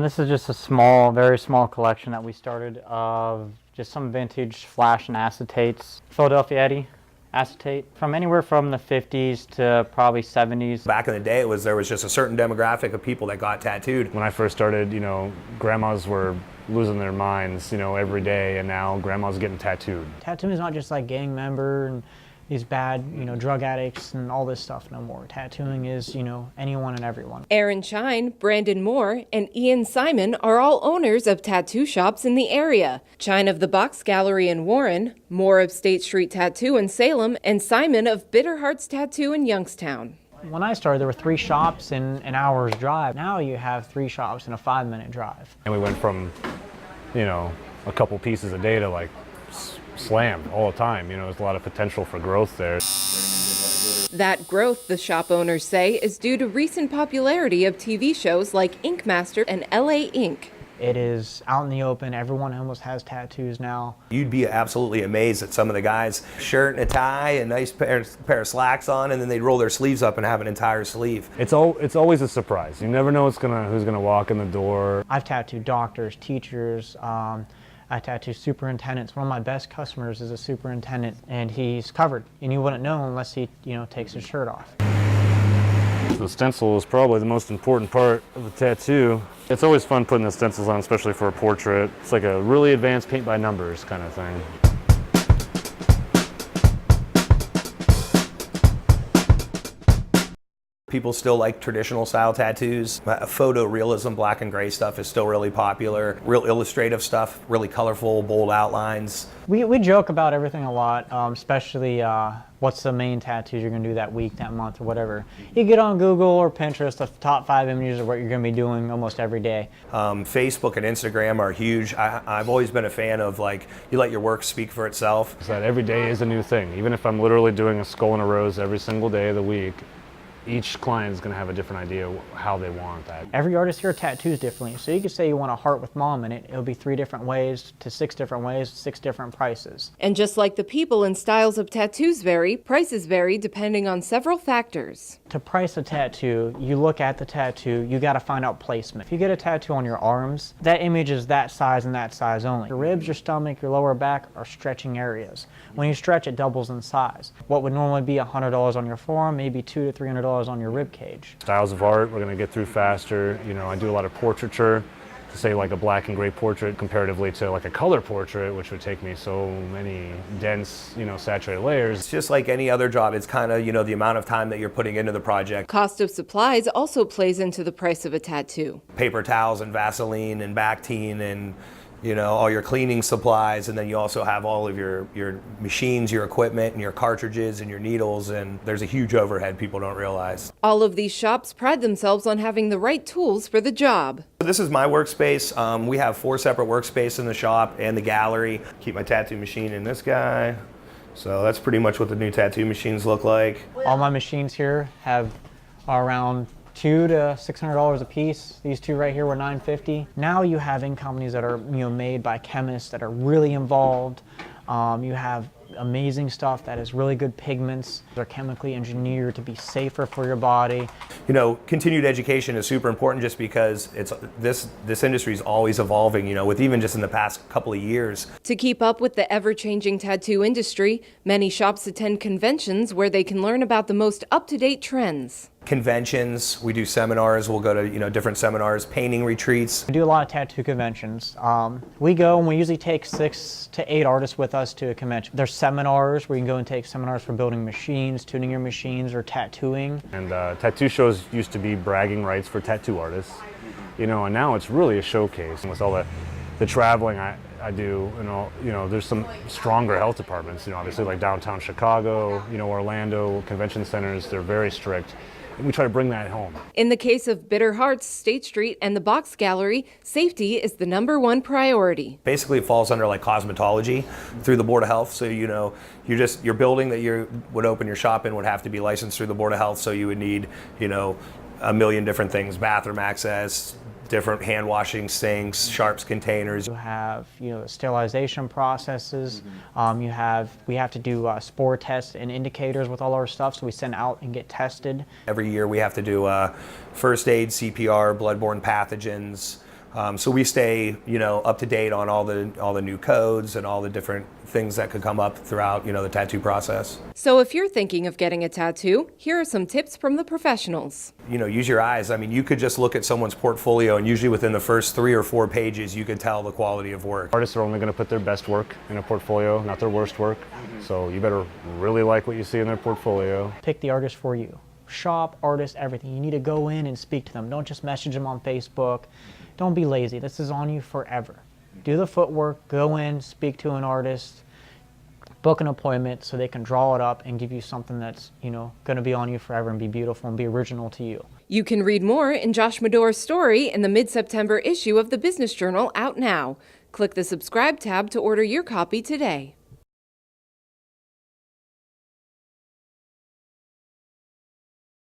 This is just a small, very small collection that we started of just some vintage flash and acetates. Philadelphia Eddie acetate from anywhere from the 50s to probably 70s. Back in the day, there was just a certain demographic of people that got tattooed. When I first started, grandmas were losing their minds, every day, and now grandma's getting tattooed. Tattooing is not just like gang member and these bad, drug addicts and all this stuff no more. Tattooing is, anyone and everyone. Aaron Chine, Brandon Moore, and Ian Simon are all owners of tattoo shops in the area. Chine of the Box Gallery in Warren, Moore of State Street Tattoo in Salem, and Simon of Bitter Hearts Tattoo in Youngstown. When I started, there were 3 shops in an hour's drive. Now you have 3 shops in a 5-minute drive. And we went from, a couple pieces a day to like slammed all the time. There's a lot of potential for growth there. That growth, the shop owners say, is due to recent popularity of TV shows like Ink Master and LA Ink. It is out in the open. Everyone almost has tattoos now. You'd be absolutely amazed at some of the guys, shirt and a tie, a nice pair of slacks on, and then they'd roll their sleeves up and have an entire sleeve. It's always a surprise. You never know who's gonna walk in the door. I've tattooed doctors, teachers, I tattoo superintendents. One of my best customers is a superintendent, and he's covered, and you wouldn't know unless he, takes his shirt off. The stencil is probably the most important part of the tattoo. It's always fun putting the stencils on, especially for a portrait. It's like a really advanced paint by numbers kind of thing. People still like traditional style tattoos. Photorealism, black and gray stuff is still really popular. Real illustrative stuff, really colorful, bold outlines. We joke about everything a lot, especially what's the main tattoos you're going to do that week, that month, or whatever. You get on Google or Pinterest, the top 5 images of what you're going to be doing almost every day. Facebook and Instagram are huge. I've always been a fan of you let your work speak for itself. That every day is a new thing. Even if I'm literally doing a skull and a rose every single day of the week, each client is going to have a different idea how they want that. Every artist here tattoos differently. So you could say you want a heart with mom in it. It'll be 3 different ways to 6 different ways, 6 different prices. And just like the people and styles of tattoos vary, prices vary depending on several factors. To price a tattoo, you look at the tattoo, you got to find out placement. If you get a tattoo on your arms, that image is that size and that size only. Your ribs, your stomach, your lower back are stretching areas. When you stretch, it doubles in size. What would normally be $100 on your forearm, maybe $200 to $300 on your rib cage. Styles of art, we're going to get through faster. I do a lot of portraiture, to say like a black and gray portrait comparatively to like a color portrait, which would take me so many dense, saturated layers. It's just like any other job. It's kind of, the amount of time that you're putting into the project. Cost of supplies also plays into the price of a tattoo. Paper towels and Vaseline and Bactine and all your cleaning supplies, and then you also have all of your machines, your equipment, and your cartridges and your needles, and there's a huge overhead people don't realize. All of these shops pride themselves on having the right tools for the job. This is my workspace. We have 4 separate workspaces in the shop and the gallery. Keep my tattoo machine in this guy. So that's pretty much what the new tattoo machines look like. All my machines here are around $200 to $600 a piece. These 2 right here were $950. Now you have ink companies that are made by chemists that are really involved. You have amazing stuff that is really good pigments. They're chemically engineered to be safer for your body. Continued education is super important just because this industry is always evolving, with even just in the past couple of years. To keep up with the ever-changing tattoo industry, many shops attend conventions where they can learn about the most up-to-date trends. Conventions, we do seminars, we'll go to different seminars, painting retreats. We do a lot of tattoo conventions. We go and we usually take 6 to 8 artists with us to a convention. There's seminars where you can go and take seminars for building machines, tuning your machines, or tattooing. And tattoo shows used to be bragging rights for tattoo artists, and now it's really a showcase. With all the traveling I do, there's some stronger health departments, obviously like downtown Chicago, Orlando, convention centers, they're very strict. And we try to bring that home. In the case of Bitter Hearts, State Street, and the Box Gallery, safety is the #1 priority. Basically, it falls under like cosmetology through the Board of Health. So, your building that you would open your shop in would have to be licensed through the Board of Health. So you would need, a million different things, bathroom access, different hand washing sinks, sharps containers. You have, sterilization processes. We have to do spore tests and indicators with all our stuff, so we send out and get tested. Every year we have to do first aid, CPR, bloodborne pathogens, So we stay, up to date on all the new codes and all the different things that could come up throughout, the tattoo process. So if you're thinking of getting a tattoo, here are some tips from the professionals. Use your eyes. I mean, you could just look at someone's portfolio, and usually within the first 3 or 4 pages, you could tell the quality of work. Artists are only going to put their best work in a portfolio, not their worst work. So you better really like what you see in their portfolio. Pick the artist for you. Shop, artist, everything. You need to go in and speak to them. Don't just message them on Facebook. Don't be lazy. This is on you forever. Do the footwork, go in, speak to an artist, book an appointment so they can draw it up and give you something that's, going to be on you forever and be beautiful and be original to you. You can read more in Josh Medore's story in the mid-September issue of the Business Journal, out now. Click the subscribe tab to order your copy today.